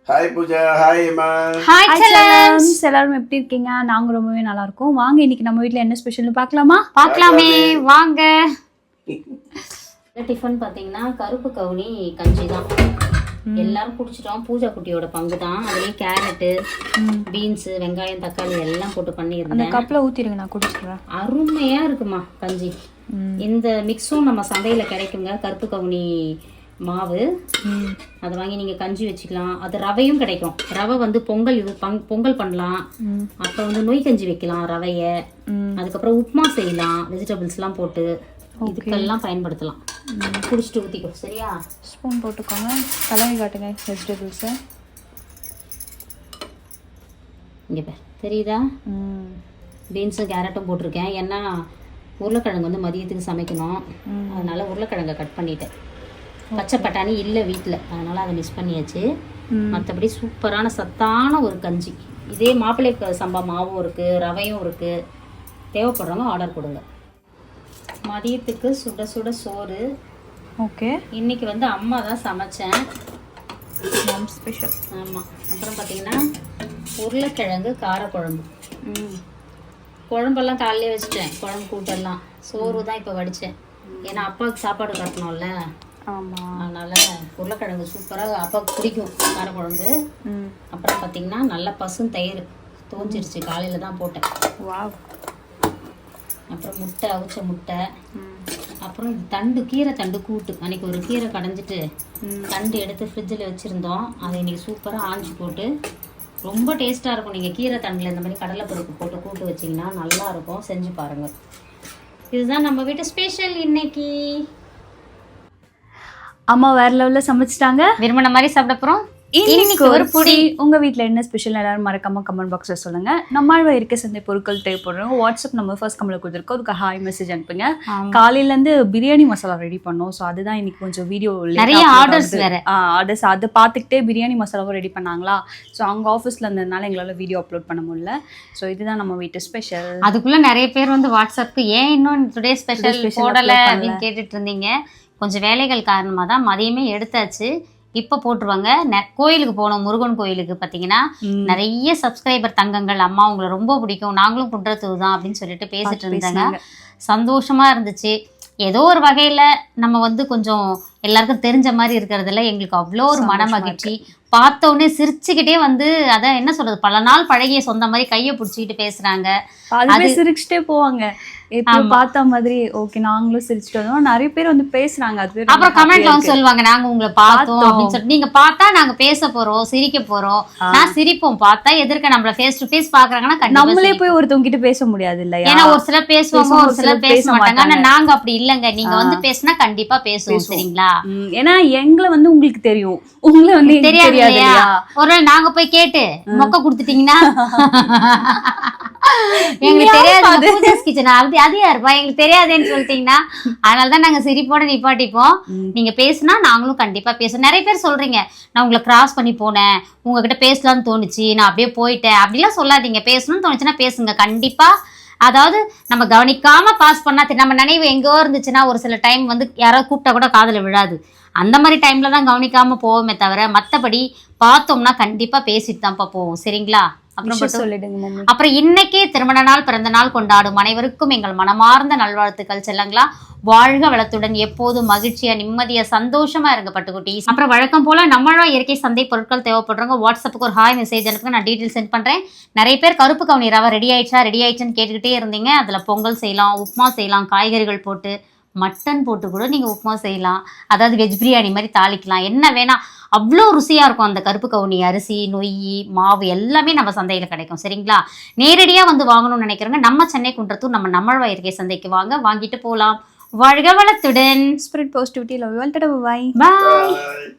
Hi Pooja, hi அம்மா. Hi செல்லம்ஸ், எல்லாரும் எப்படி இருக்கீங்க? நாங்க ரொம்பவே நல்லா இருக்கோம். வாங்க இன்னைக்கு நம்ம வீட்ல என்ன ஸ்பெஷல்னு பார்க்கலாமா? பார்க்கலாமே வாங்க. டிஃபன் பார்த்தீங்கன்னா கருப்பு கவுனி கஞ்சி தான். எல்லாரும் குடிச்சிட்டோம். பூஜா குட்டியோட பங்கு தான். அதுலேயும் கேரட்டு, பீன்ஸு, வெங்காயம், தக்காளி எல்லாம் போட்டு பண்ணியிருந்தேன். அந்த கப்பில் ஊற்றிடுங்க, நான் குடிச்சிடுறேன். அருமையாக இருக்குமா கஞ்சி. இந்த மிக்ஸும் நம்ம சந்தையில் கிடைக்குங்க. கருப்பு கவுனி மாவு அதை வாங்கி நீங்கள் கஞ்சி வச்சுக்கலாம். அது ரவையும் கிடைக்கும். ரவை வந்து பொங்கல் பொங்கல் பண்ணலாம். அப்புறம் வந்து நொய் கஞ்சி வைக்கலாம் ரவையை. அதுக்கப்புறம் உப்புமா செய்யலாம் வெஜிடபிள்ஸ்லாம் போட்டு. இதுக்கெல்லாம் பயன்படுத்தலாம். குடிச்சிட்டு ஊற்றிக்கோ, சரியா? ஸ்பூன் போட்டுக்கோங்க, கலங்கி காட்டுங்க வெஜிடபிள்ஸை. இங்கே பேர் தெரியுதா? பீன்ஸும் கேரட்டும் போட்டிருக்கேன். ஏன்னா உருளைக்கிழங்கு வந்து மதியத்துக்கு சமைக்கணும். அதனால உருளைக்கிழங்கை கட் பண்ணிட்டேன். பச்சை பட்டாணி இல்லை வீட்டில், அதனால் அதை மிஸ் பண்ணியாச்சு. மற்றபடி சூப்பரான சத்தான ஒரு கஞ்சி. இதே மாப்பிள்ளை சம்பா மாவும் இருக்குது, ரவையும் இருக்குது. தேவைப்படுறவங்க ஆர்டர் கொடுங்க. மதியத்துக்கு சுட சுட சோறு. ஓகே, இன்னைக்கு வந்து அம்மா தான் சமைச்சேன். ஸ்பெஷல். ஆமாம். அப்புறம் பார்த்தீங்கன்னா உருளைக்கிழங்கு காரக்குழம்பு. குழம்பெல்லாம் காலையிலே வச்சுட்டேன். குழம்பு கூட்டெல்லாம். சோறு தான் இப்போ வடித்தேன். ஏன்னா அப்பாவுக்கு சாப்பாடு கட்டணும்ல. ஆமாம், அதனால் உருளைக்கிழங்கு சூப்பராக அப்பாவுக்கு பிடிக்கும் காரக்குழம்பு. அப்புறம் பார்த்தீங்கன்னா நல்லா பசும் தயிர் தோஞ்சிருச்சு. காலையில் தான் போட்டேன். வாவ். அப்புறம் முட்டை, அவிச்ச முட்டை. அப்புறம் தண்டு, கீரை தண்டு கூட்டு. அன்றைக்கி ஒரு கீரை கடைஞ்சிட்டு தண்டு எடுத்து ஃப்ரிட்ஜில் வச்சுருந்தோம். அதை இன்றைக்கி சூப்பராக ஆஞ்சி போட்டு ரொம்ப டேஸ்ட்டாக இருக்கும். நீங்கள் கீரை தண்டில் இந்த மாதிரி கடலைப்பருப்பு போட்டு கூட்டு வச்சிங்கன்னா நல்லாயிருக்கும். செஞ்சு பாருங்கள். இதுதான் நம்ம வீட்டு ஸ்பெஷல் இன்னைக்கு. அம்மா வேற லெவலில் சமைச்சிட்டாங்க. விரும்பின மாதிரி சாப்பிட போகிறோம். இன்னைக்கு ஒரு புடி. உங்க வீட்ல என்ன ஸ்பெஷல் எல்லாரும் மறக்காம கமெண்ட் பாக்ஸ்ல சொல்லுங்க. நம்மாழ்வா இருக்க சந்தை பொருட்கள் தேவைப்படுறோம். வாட்ஸ்அப் நம்ம ஃபர்ஸ்ட் கமெண்ட்ல கொடுத்துருக்கோம். அதுக்கு ஹாய் மெசேஜ் அனுப்புங்க. காலையில இருந்து பிரியாணி மசாலா ரெடி பண்ணோம். ஸோ அதுதான் இன்னைக்கு கொஞ்சம் வீடியோ நிறைய ஆர்டர்ஸ் வேற. ஆர்டர்ஸ் அதை பார்த்துக்கிட்டே பிரியாணி மசாலாவும் ரெடி பண்ணாங்களா. ஸோ அவங்க ஆஃபீஸ்ல இருந்ததுனால எங்களால் வீடியோ அப்லோட் பண்ண முடியல. ஸோ இதுதான் நம்ம வீட்டு ஸ்பெஷல். அதுக்குள்ள நிறைய பேர் வந்து வாட்ஸ்அப்க்கு ஏன் இன்னும் டுடே ஸ்பெஷல் போடலை அப்படின்னு கேட்டுட்டு இருந்தீங்க. கொஞ்சம் வேலைகள் காரணமாக தான் மதியமே எடுத்தாச்சு. இப்போ போட்டுருவாங்க. கோயிலுக்கு போனோம், முருகன் கோயிலுக்கு. பார்த்தீங்கன்னா நிறைய சப்ஸ்கிரைபர் தங்கங்கள், அம்மா உங்களை ரொம்ப பிடிக்கும், நாங்களும் குன்றத்தூர் தான் அப்படின்னு சொல்லிட்டு பேசிட்டு இருந்தாங்க. சந்தோஷமாக இருந்துச்சு. ஏதோ ஒரு வகையில் நம்ம வந்து கொஞ்சம் எல்லாருக்கும் தெரிஞ்ச மாதிரி இருக்கிறதுல எங்களுக்கு அவ்வளோ ஒரு மன மகிழ்ச்சி. பார்த்தோன்னே சிரிச்சுக்கிட்டே வந்து அதான் என்ன சொல்றது, பல நாள் பழகிய சொந்த மாதிரி கையை பிடிச்சிக்கிட்டு பேசுறாங்க. அதுவே சிரிச்சுட்டே போவாங்க. பார்த்த மாதிரி ஓகே, நாங்களும் சிரிச்சுட்டு வந்தோம். நிறைய பேர் வந்து பேசுறாங்க. அது அப்புறம் கமெண்ட்ல வந்து சொல்லுவாங்க, நாங்க உங்களை பார்த்தோம் அப்படின்னு சொல்லிட்டு. நீங்க பார்த்தா நாங்க பேச போறோம், சிரிக்க போறோம். நான் சிரிப்போம். பார்த்தா எதிர்க்க நம்மள ஃபேஸ் டு ஃபேஸ் பாக்குறாங்கன்னா நம்மளே போய் ஒருத்தவங்க கிட்ட பேச முடியாது இல்லையா? ஏன்னா ஒரு சிலர் பேசுவாங்க, ஒரு சிலர் பேச மாட்டாங்க. ஆனா நாங்க அப்படி இல்லைங்க. நீங்க வந்து பேசினா கண்டிப்பா பேசுவோம், சரிங்களா? ஏன்னா எங்களை வந்து உங்களுக்கு தெரியும், உங்களை வந்து தெரியாது இல்லையா? ஒரு நாள் நாங்க போய் கேட்டு மொக்க கொடுத்துட்டீங்கன்னா எங்களுக்கு தெரியாது. அது யாருப்பா எங்களுக்கு தெரியாதுன்னு சொல்லிட்டீங்கன்னா அதனாலதான் நாங்க சிரிப்போட நிப்பாட்டிப்போம். நீங்க பேசுனா நாங்களும் கண்டிப்பா பேசுவோம். நிறைய பேர் சொல்றீங்க, நான் உங்களை கிராஸ் பண்ணி போனேன், உங்ககிட்ட பேசலாம்னு தோணுச்சு, நான் அப்படியே போயிட்டேன் அப்படிலாம் சொல்லாதீங்க. பேசணும்னு தோணுச்சுன்னா பேசுங்க கண்டிப்பா. அதாவது நம்ம கவனிக்காம பாஸ் பண்ணா, நம்ம நினைவு எங்கோ இருந்துச்சுன்னா ஒரு சில டைம் வந்து யாராவது கூப்பிட்டா கூட காதுல விழாது. அந்த மாதிரி டைம்ல தான் கவனிக்காம போவோமே தவிர மற்றபடி பார்த்தோம்னா கண்டிப்பா பேசிட்டு தான்ப்பா போவோம், சரிங்களா? அப்புறம் இன்னைக்கு திருமண நாள், பிறந்த நாள் கொண்டாடும் அனைவருக்கும் எங்கள் மனமார்ந்த நல்வாழ்த்துக்கள் செல்லங்களா. வாழ்க வளத்துடன், எப்போதும் மகிழ்ச்சியா, நிம்மதியா, சந்தோஷமா இருங்க பட்டுக்குட்டீஸ். அப்புறம் வழக்கம் போல நம்மளோட இயற்கை சந்தை பொருட்கள் தேவைப்படுறவங்க வாட்ஸ்அப்புக்கு ஒரு ஹாய் மெசேஜ் அனுப்புங்க. நான் டீட்டெயில் சென்ட் பண்றேன். நிறைய பேர் கருப்பு கவுனி ரவை ரெடி ஆயிடுச்சுன்னு கேட்டுக்கிட்டே இருந்தீங்க. அதுல பொங்கல் செய்யலாம், உப்புமா செய்யலாம், காய்கறிகள் போட்டு, மட்டன் போட்டு கூட நீங்கள் உப்புமா செய்யலாம். அதாவது வெஜ் பிரியாணி மாதிரி தாளிக்கலாம், என்ன வேணால். அவ்வளோ ருசியாக இருக்கும். அந்த கருப்பு கவுனி அரிசி, நொய், மாவு எல்லாமே நம்ம சந்தையில் கிடைக்கும், சரிங்களா? நேரடியாக வந்து வாங்கணும்னு நினைக்கிறவங்க நம்ம சென்னை குன்றத்தூர் நம்ம நம்மாழ்வா இயற்கை சந்தைக்கு வாங்க, வாங்கிட்டு போகலாம். வாழ்க வளத்துடன். Spirit positivity. Love you all. Tata, bye by.